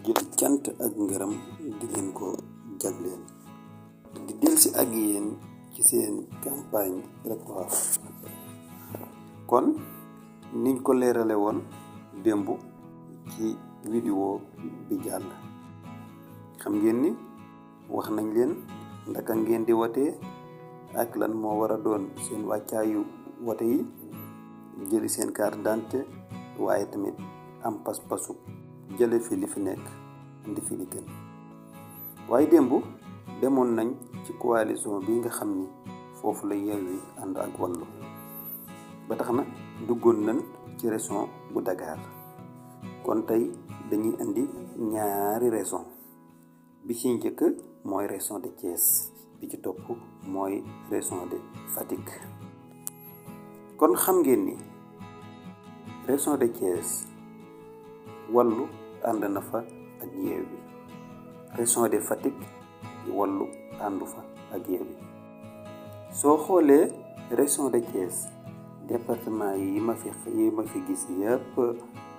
jël cant ak ngërëm di leen ko jagleel di delsi ak yéen ci seen campagne électorale. Kon niñ ko leerale woon démb ci vidéo bi jàll, xam ngeen ni wax nañ leen ndaka ngeen di watee ak lan moo war a doon seen wàccaayu wote yi, jëli seen carte d'identité, waaye tamit am pas-pasu jële fi li fi nekk indi fi li gën. waaye démb demoon nañ ci coalition bi nga xam ni foofu la Yewwi ànd ak Wallu, ba tax na duggoon nañ ci région bu Dakar. kon tey dañuy indi ñaari région, bi ci njëkk mooy région de Thiès, bi ci topp mooy région de Fatick. kon xam ngeen ni région de Thiès Wallu ànd na fa ak Yewwi, région de Fatick Wallu àndu fa ak Yewwi. soo xoolee région de Thiès département yi ma fi gis yëpp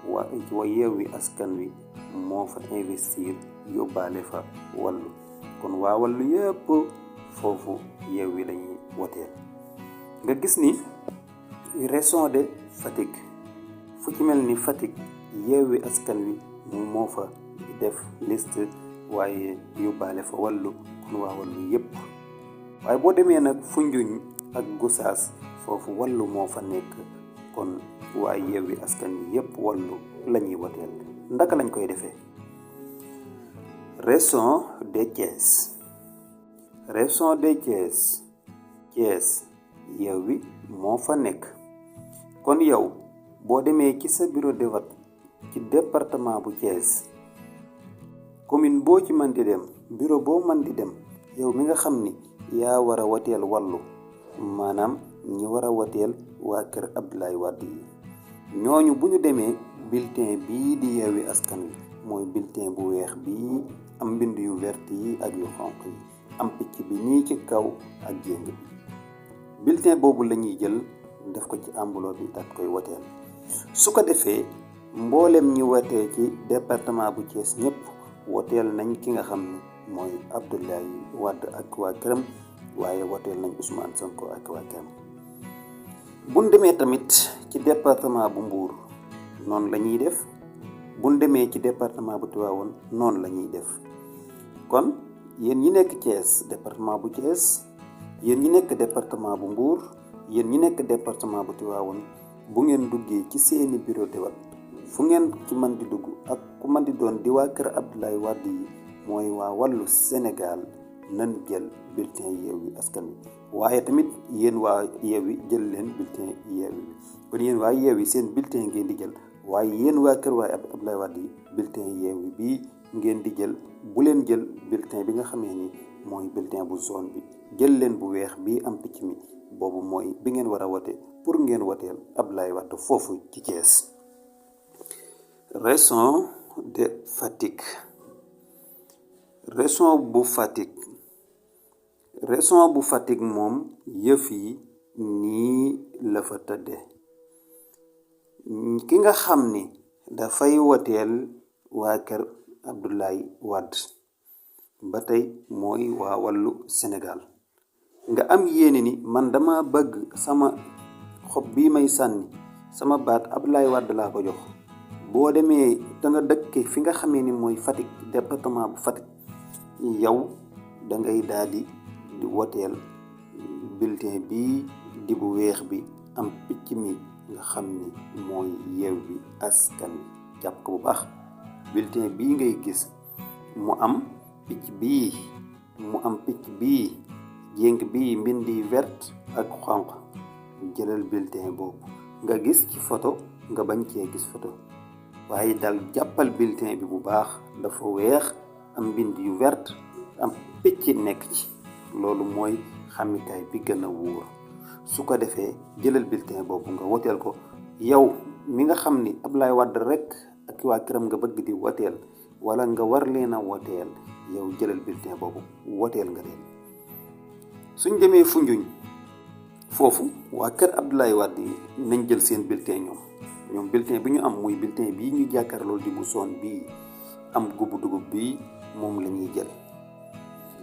wa Yewwi Askan Wi moo fa investir yóbbaale fa Wallu. kon waa Wallu yëpp foofu Yewwi lañuy woteel. nga gis ni région de Fatick fu ci mel ni Fatick Yewwi Askan Wi moo fa def liste waaye yóbbaale fa Wallu. kon waa Wallu yëpp. waaye boo demee nag Foundiougne ak Gossas foofu Wallu moo fa nekk. kon waa Yewwi Askan Wi yëpp Wallu lañuy woteel. ndaka lañ koy defee? région de Thiès Thiès Yewwi moo fa nekk. kon yow boo demee ci sa bureau de vote ci département bu Thiès, commune boo ci mën di dem, bureau boo mën di dem, yow mi nga xam ni yaa war a woteel Wallu, maanaam ñi war a woteel waa kër Abdoulaye Wade yi, ñooñu bu ñu demee bulletin bii di Yewwi Askan Wi mooy bulletin bu weex bii am mbind yu vert yi ak yu xonq yi, am picc bi nii ci kaw ak jéng bi. bulletin boobu la ñuy jël def ko ci enveloppe bi daat koy woteel. su ko defee mboolem ñi wotee ci département bu Thiès ñëpp woteel nañ ki nga xam ni mooy Abdoulaye Wade ak waa këram, waaye woteel nañ Ousmane Sonko ak waa këram. buñ demee tamit ci département bu Mbour noonu la ñuy def, buñ demee ci département bu Tivaouane noonu la ñuy def. kon yéen ñi nekk Thiès département bu Thiès, yéen ñi nekk département bu Mbour, yéen ñi nekk département bu Tivaouane, bu ngeen duggee ci seeni bureau de vote fu ngeen ci mën di dugg ak ku mën di doon di waa kër Abdoulaye Wade yi, mooy waa Wallu Sénégal, nan jël bulletin Yewwi Askan Wi. waaye tamit yéen waa Yewwi jël leen bulletin Yewwi bi. kon yéen waa Yewwi seen bulletin ngeen di jël, waaye yéen waa kër waa Abdoulaye Wade yi bulletin Yewwi bii ngeen di jël. bu leen jël bulletin bi nga xamee ni mooy bulletin bu jaune bi, jël leen bu weex bii am picc mi, boobu mooy bi ngeen war a wote pour ngeen woteel Abdoulaye Wade foofu ci Thiès. région de Fatick région bu Fatick moom yëf yi nii la fa tëdde. ki nga xam ni dafay woteel waa kër Abdoulaye Wade ba tey mooy waa Wallu Sénégal. nga am yéene ni man dama bëgg sama xob bii may sànni, sama baat Abdoulaye Wade laa ko jox. boo demee da nga dëkke fi nga xamee ni mooy Fatick, département bu Fatick, yow da ngay daal di woteel bulletin bii di bu weex bi am picc mi nga xam ni mooy Yewwi Askan Wi. jàpp ko bu baax, bulletin bii ngay gis mu am picc bii, jéng bii mbindi vert ak xonq. jëlal bulletin boobu nga gis ci photo, nga bañ cee gis photo, waaye dal jàppal bulletin bi bu baax, dafa weex am mbind yu vert am picc nekk ci. loolu mooy xamikaay bi gën a wóor. su ko defee jëlal bulletin boobu nga woteel ko. yow mi nga xam ni Abdoulaye Wade rek ak waa këram nga bëgg di woteel, wala nga war leen a woteel, yow jëlal bulletin boobu woteel nga leen. suñ demee Foundiougne foofu waa kër Abdoulaye Wade yi nañ jël seen bulletin ñoom bulletin bi ñu am muy bulletin bii ñu jàkkaarloo di bu son bii am gubu dugub bi moom la ñuy jël.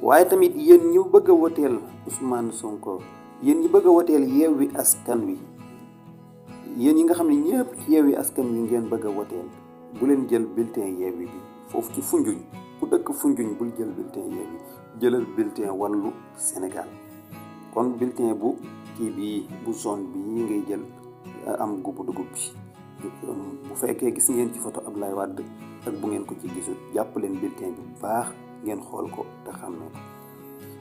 waaye tamit yéen ñi bëgg a woteel Ousmane Sonko, yéen ñi bëgg a woteel Yewwi Askan Wi, yéen ñi nga xam ne ñëpp ci Yewwi Askan Wi ngeen bëgg a woteel, bu leen jël bulletin Yewwi bi foofu ci Foundiougne. ku dëkk Foundiougne bul jël bulletin Yewwi, jëlal bulletin Wallu Sénégal. kon bulletin bu kii bii bu zone bii ngay jël am gubu dugub bi. bu fekkee gis ngeen ci photo Abdoulaye Wade ak bu ngeen ko ci gisul, jàpp leen bulletin bi bu baax ngeen xool ko te xam ne ko.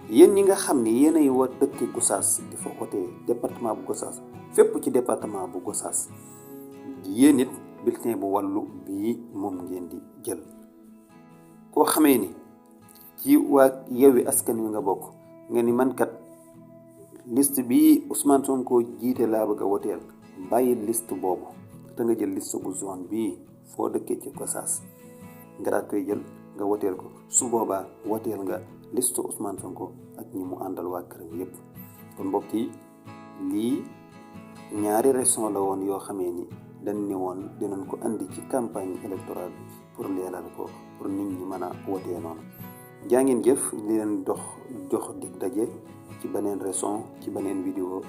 yéen ñi nga xam ne yéenay wa dëkk Gossas di fa wotee département bu Gossas, fépp ci département bu Gossas, yéen it bulletin bu Wallu bii moom ngeen di jël. koo xamee ni ci waa Yewwi Askan Wi nga bokk, nga ni man kat liste bii Ousmane Sonko jiite laa bëgg a woteel, bàyyi liste boobu te nga jël liste bu zone bii foo dëkkee ci Gossas nga daal koy jël nga woteel ko. su boobaa woteel nga liste Ousmane Sonko ak ñi mu àndal waa këram yépp. kon mbokk yi, lii ñaari raison la woon yoo xamee ni dañ ne woon dinañ ko andi ci campagne électorale bi pour leeral ko, pour nit ñi mën a wotee noonu. jaa ngeen jëf, li leen jox dig daje ci beneen raison ci beneen vidéo.